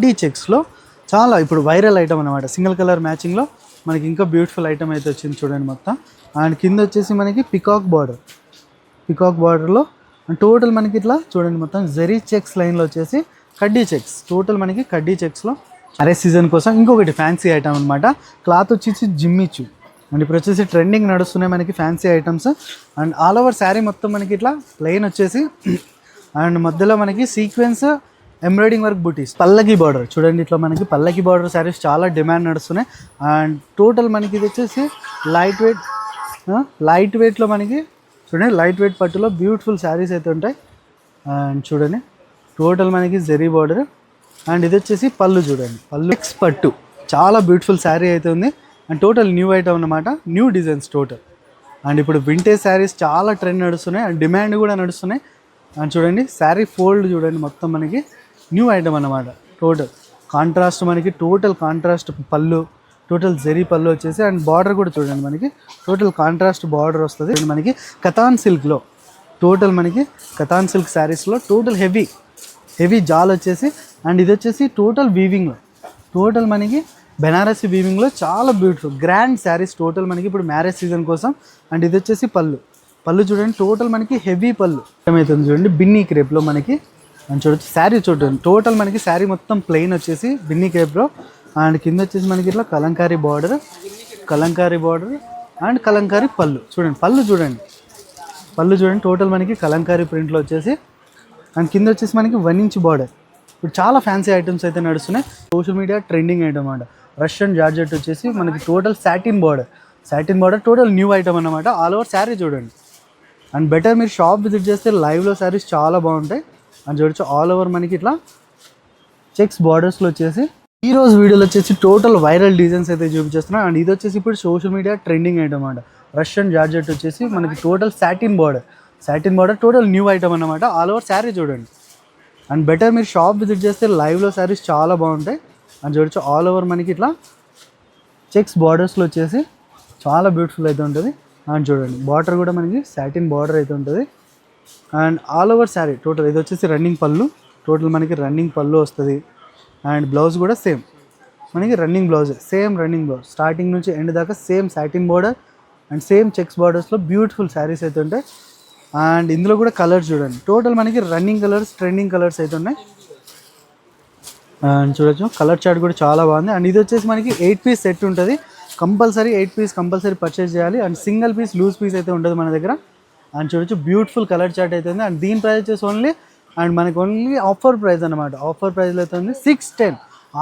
కడ్డీ చెక్స్లో చాలా ఇప్పుడు వైరల్ ఐటమ్ అనమాట. సింగిల్ కలర్ మ్యాచింగ్లో మనకి ఇంకా బ్యూటిఫుల్ ఐటమ్ అయితే వచ్చింది చూడండి మొత్తం. అండ్ కింద వచ్చేసి మనకి పికాక్ బార్డర్లో అండ్ టోటల్ మనకి ఇట్లా చూడండి మొత్తం జరీ చెక్స్ లైన్లో వచ్చేసి కడ్డీ చెక్స్. టోటల్ మనకి కడ్డీ చెక్స్లో అరే సీజన్ కోసం ఇంకొకటి ఫ్యాన్సీ ఐటమ్ అనమాట. క్లాత్ వచ్చేసి జిమ్మిచ్చు అండ్ ఇప్పుడు వచ్చేసి ట్రెండింగ్ నడుస్తున్నాయి మనకి fancy items. And all over sari మొత్తం మనకి ఇట్లా ప్లెయిన్ వచ్చేసి అండ్ మధ్యలో మనకి సీక్వెన్స్ ఎంబ్రాయిడింగ్ వర్క్ బూటీస్, పల్లకి బార్డర్ చూడండి. ఇట్లా మనకి పల్లకి బార్డర్ శారీస్ చాలా డిమాండ్ నడుస్తున్నాయి. అండ్ టోటల్ మనకి ఇది వచ్చేసి లైట్ వెయిట్లో మనకి చూడండి, లైట్ వెయిట్ పట్టులో బ్యూటిఫుల్ శారీస్ అయితే ఉంటాయి. అండ్ చూడండి టోటల్ మనకి జరీ బార్డర్. అండ్ ఇది వచ్చేసి పళ్ళు చూడండి, పళ్ళు ఎక్స్ పట్టు చాలా బ్యూటిఫుల్ శారీ అయితే ఉంది. అండ్ టోటల్ న్యూ ఐటమ్ అన్నమాట, న్యూ డిజైన్స్ టోటల్. అండ్ ఇప్పుడు వింటేజ్ శారీస్ చాలా ట్రెండ్ నడుస్తున్నాయి అండ్ డిమాండ్ కూడా నడుస్తున్నాయి. అండ్ చూడండి శారీ ఫోల్డ్ చూడండి మొత్తం మనకి న్యూ ఐటమ్ అన్నమాట. టోటల్ కాంట్రాస్ట్ మనకి టోటల్ కాంట్రాస్ట్ పళ్ళు, టోటల్ జరీ పళ్ళు వచ్చేసి అండ్ బార్డర్ కూడా చూడండి మనకి టోటల్ కాంట్రాస్ట్ బార్డర్ వస్తుంది మనకి. కతాన్ సిల్క్లో టోటల్ మనకి కతాన్ సిల్క్ శారీస్లో టోటల్ హెవీ జాల్ వచ్చేసి అండ్ ఇది వచ్చేసి టోటల్ వీవింగ్లో, టోటల్ మనకి బెనారసీ వీవింగ్లో చాలా బ్యూటిఫుల్ గ్రాండ్ శారీస్ టోటల్ మనకి ఇప్పుడు మ్యారేజ్ సీజన్ కోసం. అండ్ ఇది వచ్చేసి పళ్ళు చూడండి టోటల్ మనకి హెవీ పళ్ళు ఏమవుతుంది చూడండి బిన్నీ క్రేప్లో మనకి. అండ్ చూడొచ్చు శారీ చూడండి టోటల్ మనకి శారీ మొత్తం ప్లెయిన్ వచ్చేసి బిన్నీ క్రేప్లో. అండ్ కింద వచ్చేసి మనకి ఇట్లా కలంకారీ బార్డర్ అండ్ కలంకారీ పళ్ళు చూడండి. పళ్ళు చూడండి టోటల్ మనకి కలంకారీ ప్రింట్లో వచ్చేసి అండ్ కింద వచ్చేసి మనకి 1 ఇంచ్ బార్డర్. ఇప్పుడు చాలా ఫ్యాన్సీ ఐటమ్స్ అయితే నడుస్తున్నాయి. సోషల్ మీడియా ట్రెండింగ్ ఐటమ్ అన్నమాట. రష్యన్ జార్జెట్ వచ్చేసి మనకి total satin border total new item అన్నమాట. ఆల్ ఓవర్ శారీ చూడండి. అండ్ బెటర్ మీరు షాప్ విజిట్ చేస్తే లైవ్లో శారీస్ చాలా బాగుంటాయి. అండ్ చూడొచ్చు ఆల్ ఓవర్ మనకి ఇట్లా చెక్స్ బార్డర్స్లో వచ్చేసి ఈ రోజు వీడియోలో వచ్చేసి టోటల్ వైరల్ డిజైన్స్ అయితే చూపించేస్తున్నాం. అండ్ ఇది వచ్చేసి ఇప్పుడు సోషల్ మీడియా ట్రెండింగ్ ఐటమ్ అన్నమాట. రష్యన్ జార్జెట్ వచ్చేసి మనకి total satin border total new item అన్నమాట. ఆల్ ఓవర్ శారీ చూడండి. అండ్ బెటర్ మీరు షాప్ విజిట్ చేస్తే లైవ్లో శారీస్ చాలా బాగుంటాయి. అండ్ చూడొచ్చు ఆల్ ఓవర్ మనకి ఇట్లా చెక్స్ బార్డర్స్లో వచ్చేసి చాలా బ్యూటిఫుల్ అయితే ఉంటుంది. అండ్ చూడండి బార్డర్ కూడా మనకి సాటిన్ బార్డర్ అయితే ఉంటుంది. And all over sari total ఇది వచ్చేసి రన్నింగ్ పళ్ళు, టోటల్ మనకి రన్నింగ్ పళ్ళు వస్తుంది. అండ్ బ్లౌజ్ కూడా సేమ్ మనకి రన్నింగ్ బ్లౌజ్ స్టార్టింగ్ నుంచి ఎండ్ దాకా same satin border and same checks బార్డర్స్లో బ్యూటిఫుల్ శారీస్ అయితే ఉంటాయి. అండ్ ఇందులో కూడా కలర్స్ చూడండి టోటల్ మనకి రన్నింగ్ కలర్స్, ట్రెండింగ్ కలర్స్ అయితే ఉన్నాయి. అండ్ చూడొచ్చు కలర్ చార్ట్ కూడా చాలా బాగుంది. అండ్ ఇది వచ్చేసి మనకి 8 పీస్ సెట్ ఉంటుంది. కంపల్సరీ 8 పీస్ కంపల్సరీ పర్చేస్ చేయాలి. And single piece loose piece అయితే ఉంటుంది మన దగ్గర. అండ్ చూడొచ్చు బ్యూటిఫుల్ కలర్ చార్ట్ అయితే ఉంది. అండ్ దీని ప్రైస్ వచ్చేసి ఓన్లీ ఆఫర్ ప్రైస్ అనమాట. ఆఫర్ ప్రైస్లో అయితే ఉంది 610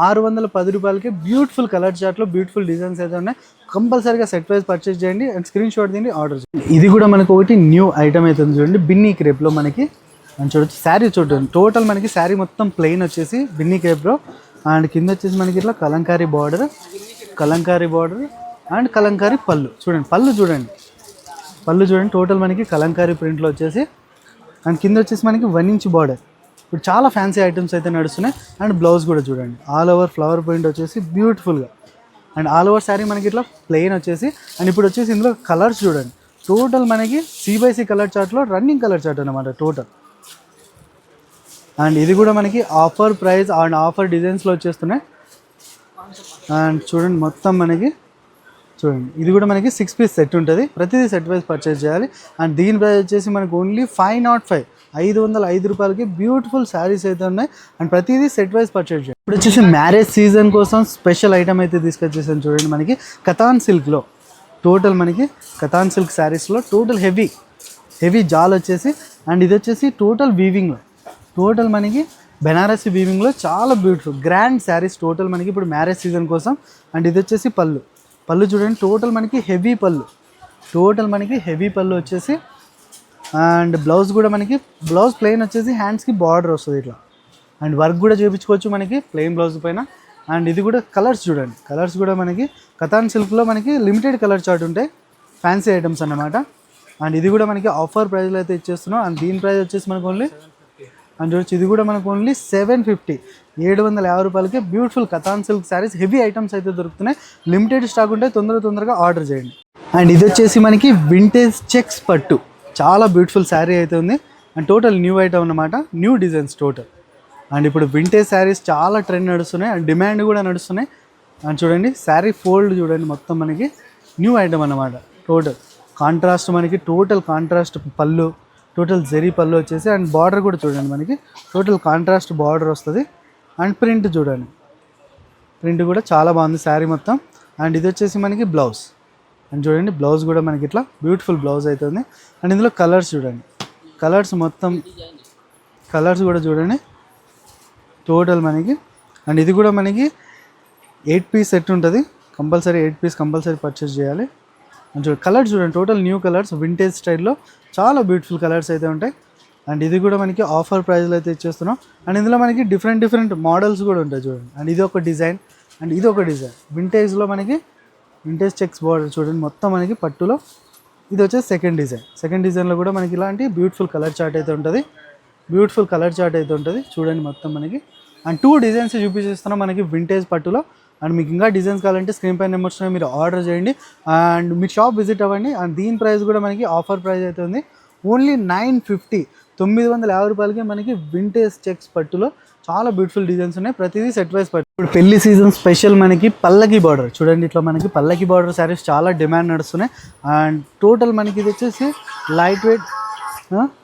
610 రూపాయలకి బ్యూటిఫుల్ కలర్ చార్ట్లో బ్యూటిఫుల్ డిజైన్స్ అయితే ఉన్నాయి. కంపల్సరీగా సెట్ ప్రైస్ పర్చేస్ చేయండి అండ్ స్క్రీన్ షాట్ దీన్ని ఆర్డర్ చేయండి. ఇది కూడా మనకు ఒకటి న్యూ ఐటమ్ అయితే ఉంది చూడండి బిన్నీ క్రేప్లో మనకి. అండ్ చూడొచ్చు శారీ చూడండి టోటల్ మనకి శారీ మొత్తం ప్లెయిన్ వచ్చేసి బిన్నీ క్రేప్లో. అండ్ కింద వచ్చేసి మనకి ఇట్లా కలంకారీ బార్డర్ అండ్ కలంకారీ పళ్ళు చూడండి. పళ్ళు చూడండి టోటల్ మనకి కలంకారీ ప్రింట్లో వచ్చేసి అండ్ కింద వచ్చేసి మనకి 1 ఇంచ్ బార్డర్. ఇప్పుడు చాలా ఫ్యాన్సీ ఐటమ్స్ అయితే నడుస్తున్నాయి. అండ్ బ్లౌజ్ కూడా చూడండి ఆల్ ఓవర్ ఫ్లవర్ ప్రింట్ వచ్చేసి బ్యూటిఫుల్గా. అండ్ ఆల్ ఓవర్ శారీ మనకి ఇట్లా ప్లెయిన్ వచ్చేసి అండ్ ఇప్పుడు వచ్చేసి ఇందులో కలర్స్ చూడండి టోటల్ మనకి C/C కలర్ చార్ట్లో రన్నింగ్ కలర్ చార్ట్ అనమాట టోటల్. అండ్ ఇది కూడా మనకి ఆఫర్ ప్రైస్ అండ్ ఆఫర్ డిజైన్స్లో వచ్చేస్తున్నాయి. అండ్ చూడండి మొత్తం మనకి చూడండి ఇది కూడా మనకి 6 పీస్ సెట్ ఉంటుంది. ప్రతిదీ సెట్ వైజ్ పర్చేస్ చేయాలి. అండ్ దీని ప్రైస్ వచ్చేసి మనకు ఓన్లీ 505 రూపాయలకి బ్యూటిఫుల్ శారీస్ అయితే ఉన్నాయి. అండ్ ప్రతిదీ సెట్ వైజ్ పర్చేస్ చేయాలి. ఇప్పుడు వచ్చేసి మ్యారేజ్ సీజన్ కోసం స్పెషల్ ఐటమ్ అయితే తీసుకొచ్చేసాను చూడండి మనకి కతాన్ సిల్క్లో. టోటల్ మనకి కతాన్ సిల్క్ శారీస్లో టోటల్ హెవీ జాల్ వచ్చేసి అండ్ ఇది వచ్చేసి టోటల్ వీవింగ్లో, టోటల్ మనకి బెనారసీ వీవింగ్లో చాలా బ్యూటిఫుల్ గ్రాండ్ శారీస్ టోటల్ మనకి ఇప్పుడు మ్యారేజ్ సీజన్ కోసం. అండ్ ఇది వచ్చేసి పళ్ళు చూడండి టోటల్ మనకి హెవీ పళ్ళు వచ్చేసి అండ్ బ్లౌజ్ కూడా మనకి బ్లౌజ్ ప్లెయిన్ వచ్చేసి హ్యాండ్స్కి బార్డర్ వస్తుంది ఇట్లా. అండ్ వర్క్ కూడా చేయించుకోవచ్చు మనకి ప్లెయిన్ బ్లౌజ్ పైన. అండ్ ఇది కూడా కలర్స్ చూడండి, కలర్స్ కూడా మనకి కతాన్ సిల్క్లో మనకి లిమిటెడ్ కలర్ చార్ట్ ఉంటాయి, ఫ్యాన్సీ ఐటమ్స్ అన్నమాట. అండ్ ఇది కూడా మనకి ఆఫర్ ప్రైస్లో అయితే ఇచ్చేస్తున్నాం. అండ్ దీని ప్రైస్ వచ్చేసి మనకు ఓన్లీ అండ్ చూడొచ్చు ఇది కూడా మనకు ఓన్లీ 750 రూపాయలకి beautiful katan silk saris heavy items అయితే దొరుకుతున్నాయి. లిమిటెడ్ స్టాక్ ఉంటే తొందరగా ఆర్డర్ చేయండి. అండ్ ఇది వచ్చేసి మనకి వింటేజ్ చెక్స్ పట్టు చాలా బ్యూటిఫుల్ శారీ అయితే ఉంది. అండ్ టోటల్ న్యూ ఐటమ్ అన్నమాట, న్యూ డిజైన్స్ టోటల్. అండ్ ఇప్పుడు వింటేజ్ శారీస్ చాలా ట్రెండ్ నడుస్తున్నాయి అండ్ డిమాండ్ కూడా నడుస్తున్నాయి. అండ్ చూడండి శారీ ఫోల్డ్ చూడండి, మొత్తం మనకి న్యూ ఐటమ్ అన్నమాట. టోటల్ కాంట్రాస్ట్ మనకి, టోటల్ కాంట్రాస్ట్ పళ్ళు, టోటల్ జరీ పళ్ళు వచ్చేసి అండ్ బార్డర్ కూడా చూడండి మనకి టోటల్ కాంట్రాస్ట్ బార్డర్ వస్తుంది. అండ్ ప్రింట్ చూడండి, ప్రింట్ కూడా చాలా బాగుంది శారీ మొత్తం. అండ్ ఇది వచ్చేసి మనకి బ్లౌజ్. అండ్ చూడండి బ్లౌజ్ కూడా మనకి ఇట్లా బ్యూటిఫుల్ బ్లౌజ్ అవుతుంది. అండ్ ఇందులో కలర్స్ చూడండి, కలర్స్ మొత్తం కలర్స్ కూడా చూడండి టోటల్ మనకి. అండ్ ఇది కూడా మనకి 8 పీస్ సెట్ ఉంటుంది, కంపల్సరీ 8 పీస్ కంపల్సరీ పర్చేస్ చేయాలి. అండ్ చూడండి కలర్స్ చూడండి, టోటల్ న్యూ కలర్స్ వింటేజ్ స్టైల్లో చాలా బ్యూటిఫుల్ కలర్స్ అయితే ఉంటాయి. అండ్ ఇది కూడా మనకి ఆఫర్ ప్రైస్లో అయితే ఇచ్చేస్తున్నాం. అండ్ ఇందులో మనకి డిఫరెంట్ మోడల్స్ కూడా ఉంటాయి చూడండి. అండ్ ఇది ఒక డిజైన్ అండ్ ఇది ఒక డిజైన్ వింటేజ్లో మనకి వింటేజ్ చెక్స్ బార్డర్ చూడండి మొత్తం మనకి పట్టులో. ఇది వచ్చేసి సెకండ్ డిజైన్లో కూడా మనకి ఇలాంటి బ్యూటిఫుల్ కలర్ చార్ట్ అయితే ఉంటుంది, చూడండి మొత్తం మనకి. అండ్ 2 డిజైన్స్ చూపించేస్తున్నాం మనకి వింటేజ్ పట్టులో. అండ్ మీకు ఇంకా డిజైన్స్ కావాలంటే స్క్రీన్ పైన నెంబర్స్ మీరు ఆర్డర్ చేయండి అండ్ మీ షాప్ విజిట్ అవ్వండి. అండ్ దీని ప్రైస్ కూడా మనకి ఆఫర్ ప్రైస్ అయితే ఉంది, ఓన్లీ 950, 950 రూపాయలకి మనకి వింటేజ్ చెక్స్ పట్టులో చాలా బ్యూటిఫుల్ డిజైన్స్ ఉన్నాయి, ప్రతిదీ సెట్ వైజ్ పట్టు. ఇప్పుడు పెళ్లి సీజన్ స్పెషల్ మనకి పల్లకి బార్డర్ చూడండి, ఇట్లా మనకి పల్లకి బార్డర్ శారీస్ చాలా డిమాండ్ నడుస్తున్నాయి. అండ్ టోటల్ మనకి ఇది వచ్చేసి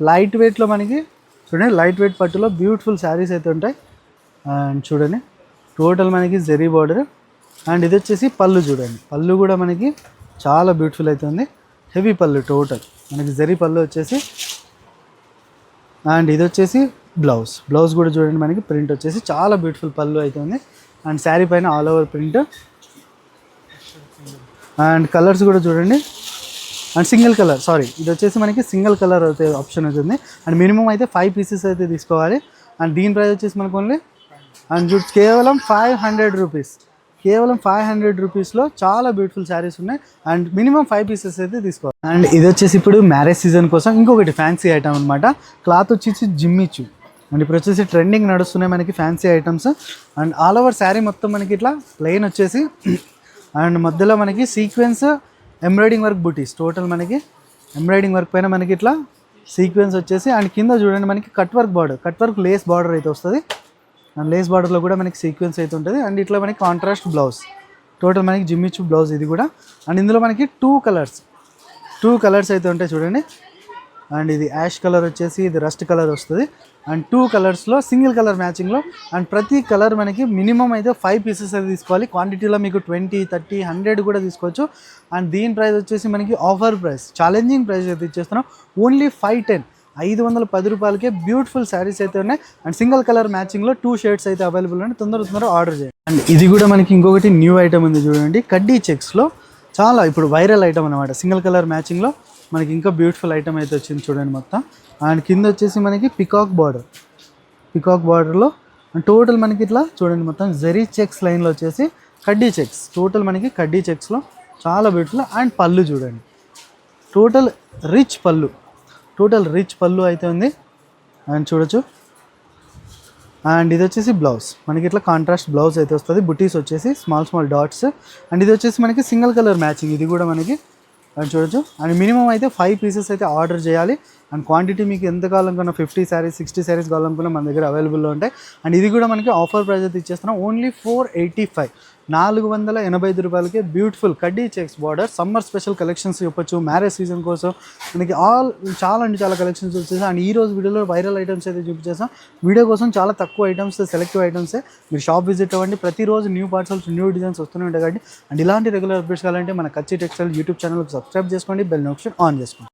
లైట్ వెయిట్లో మనకి చూడండి, లైట్ వెయిట్ పట్టులో బ్యూటిఫుల్ శారీస్ అయితే ఉంటాయి. అండ్ చూడండి టోటల్ మనకి జరీ బార్డర్. అండ్ ఇది వచ్చేసి పళ్ళు చూడండి, పళ్ళు కూడా మనకి చాలా బ్యూటిఫుల్ అవుతుంది, హెవీ పళ్ళు టోటల్ మనకి జరీ పళ్ళు వచ్చేసి. అండ్ ఇది వచ్చేసి బ్లౌజ్ కూడా చూడండి మనకి ప్రింట్ వచ్చేసి చాలా బ్యూటిఫుల్ పళ్ళు అవుతుంది. అండ్ శారీ పైన all over print. And colours కూడా చూడండి, అండ్ సింగిల్ కలర్ ఇది వచ్చేసి మనకి సింగిల్ కలర్ అయితే ఆప్షన్ అవుతుంది. అండ్ మినిమం అయితే 5 పీసెస్ అయితే తీసుకోవాలి. అండ్ దీని ప్రైస్ వచ్చేసి మనకు ఓన్లీ అండ్ కేవలం 500 రూపీస్, కేవలం 500 రూపీస్లో చాలా బ్యూటిఫుల్ శారీస్ ఉన్నాయి. అండ్ మినిమం 5 పీసెస్ అయితే తీసుకోవాలి. అండ్ ఇది వచ్చేసి ఇప్పుడు మ్యారేజ్ సీజన్ కోసం ఇంకొకటి ఫ్యాన్సీ ఐటమ్ అనమాట, క్లాత్ వచ్చేసి జిమ్మిచ్చు. అండ్ ఇప్పుడు వచ్చేసి ట్రెండింగ్ నడుస్తున్నాయి మనకి fancy items. And all over sari మొత్తం మనకి ఇట్లా ప్లెయిన్ వచ్చేసి అండ్ మధ్యలో మనకి సీక్వెన్స్ ఎంబ్రాయిడింగ్ వర్క్ బూటీస్, టోటల్ మనకి ఎంబ్రాయిడింగ్ వర్క్ పైన మనకి ఇట్లా సీక్వెన్స్ వచ్చేసి. అండ్ కింద చూడండి మనకి కట్ వర్క్ లేస్ బార్డర్ అయితే వస్తుంది. అండ్ లేస్ బార్డర్లో కూడా మనకి సీక్వెన్స్ అయితే ఉంటుంది. అండ్ ఇట్లా మనకి కాంట్రాస్ట్ బ్లౌజ్, టోటల్ మనకి జిమ్మిచ్చు బ్లౌజ్ ఇది కూడా. అండ్ ఇందులో మనకి 2 కలర్స్ అయితే ఉంటాయి చూడండి. అండ్ ఇది యాష్ కలర్ వచ్చేసి ఇది రస్ట్ కలర్ వస్తుంది. అండ్ 2 కలర్స్లో సింగిల్ కలర్ మ్యాచింగ్లో. అండ్ ప్రతి కలర్ మనకి మినిమం అయితే 5 పీసెస్ అయితే తీసుకోవాలి, క్వాంటిటీలో మీకు 20, 30, 100 కూడా తీసుకోవచ్చు. అండ్ దీని ప్రైస్ వచ్చేసి మనకి ఆఫర్ ప్రైస్, ఛాలెంజింగ్ ప్రైస్ అయితే ఇచ్చేస్తున్నాం, ఓన్లీ 510 రూపాయలకే బ్యూటిఫుల్ శారీస్ అయితే ఉన్నాయి. అండ్ సింగిల్ కలర్ మ్యాచింగ్లో 2 షేడ్స్ అయితే అవైలబుల్ ఉన్నాయి, తొందరగా ఆర్డర్ చేయండి. అండ్ ఇది కూడా మనకి ఇంకొకటి న్యూ ఐటమ్ ఉంది చూడండి, కడ్డీ చెక్స్లో చాలా ఇప్పుడు వైరల్ ఐటమ్ అనమాట, సింగిల్ కలర్ మ్యాచింగ్లో మనకి ఇంకా బ్యూటిఫుల్ ఐటమ్ అయితే వచ్చింది చూడండి మొత్తం. అండ్ కింద వచ్చేసి మనకి పికాక్ బార్డర్లో అండ్ టోటల్ మనకి ఇట్లా చూడండి మొత్తం జరీ చెక్స్ లైన్లో వచ్చేసి కడ్డీ చెక్స్, టోటల్ మనకి కడ్డీ చెక్స్లో చాలా బ్యూటిఫుల్. అండ్ పళ్ళు చూడండి, టోటల్ రిచ్ పళ్ళు అయితే ఉంది. అండ్ చూడొచ్చు. అండ్ ఇది వచ్చేసి బ్లౌజ్ మనకి ఇట్లా కాంట్రాస్ట్ బ్లౌజ్ అయితే వస్తుంది, బుటీస్ వచ్చేసి స్మాల్ డాట్స్. అండ్ ఇది వచ్చేసి మనకి సింగిల్ కలర్ మ్యాచింగ్ ఇది కూడా మనకి. అండ్ చూడొచ్చు. అండ్ మినిమం అయితే 5 పీసెస్ అయితే ఆర్డర్ చేయాలి. అండ్ క్వాంటిటీ మీకు ఎంత కావాలనుకున్నా 50 శారీస్ 60 శారీస్ కావాలనుకున్నా మన దగ్గర అవైలబుల్లో ఉంటాయి. అండ్ ఇది కూడా మనకి ఆఫర్ ప్రైస్ అయితే ఇచ్చేస్తున్నాం, ఓన్లీ 485, 485 రూపాయలకి బ్యూటిఫుల్ కడ్డీ checks border. Summer special collections చెప్పొచ్చు, మ్యారేజ్ సీజన్ కోసం మనకి చాలా కలెక్షన్స్ వచ్చేసాయి. అండ్ ఈ రోజు వీడియోలో వైరల్ ఐటమ్స్ అయితే చూపించేసాం. వీడియో కోసం చాలా తక్కువ ఐటమ్స్, సెలెక్టివ్ ఐటమ్సే. మీరు షాప్ విజిట్ అవ్వండి, ప్రతిరోజు న్యూ పార్సల్స్ న్యూ డిజైన్స్ వస్తూనే ఉంటాయి కాబట్టి. అండ్ ఇలాంటి రెగ్యులర్ అప్డేట్స్ కావాలంటే మన కచ్చి టెక్స్టైల్ యూట్యూబ్ ఛానల్కి సబ్స్క్రైబ్ చేసుకోండి, బెల్ నోటిఫికేషన్ ఆన్ చేసుకోండి.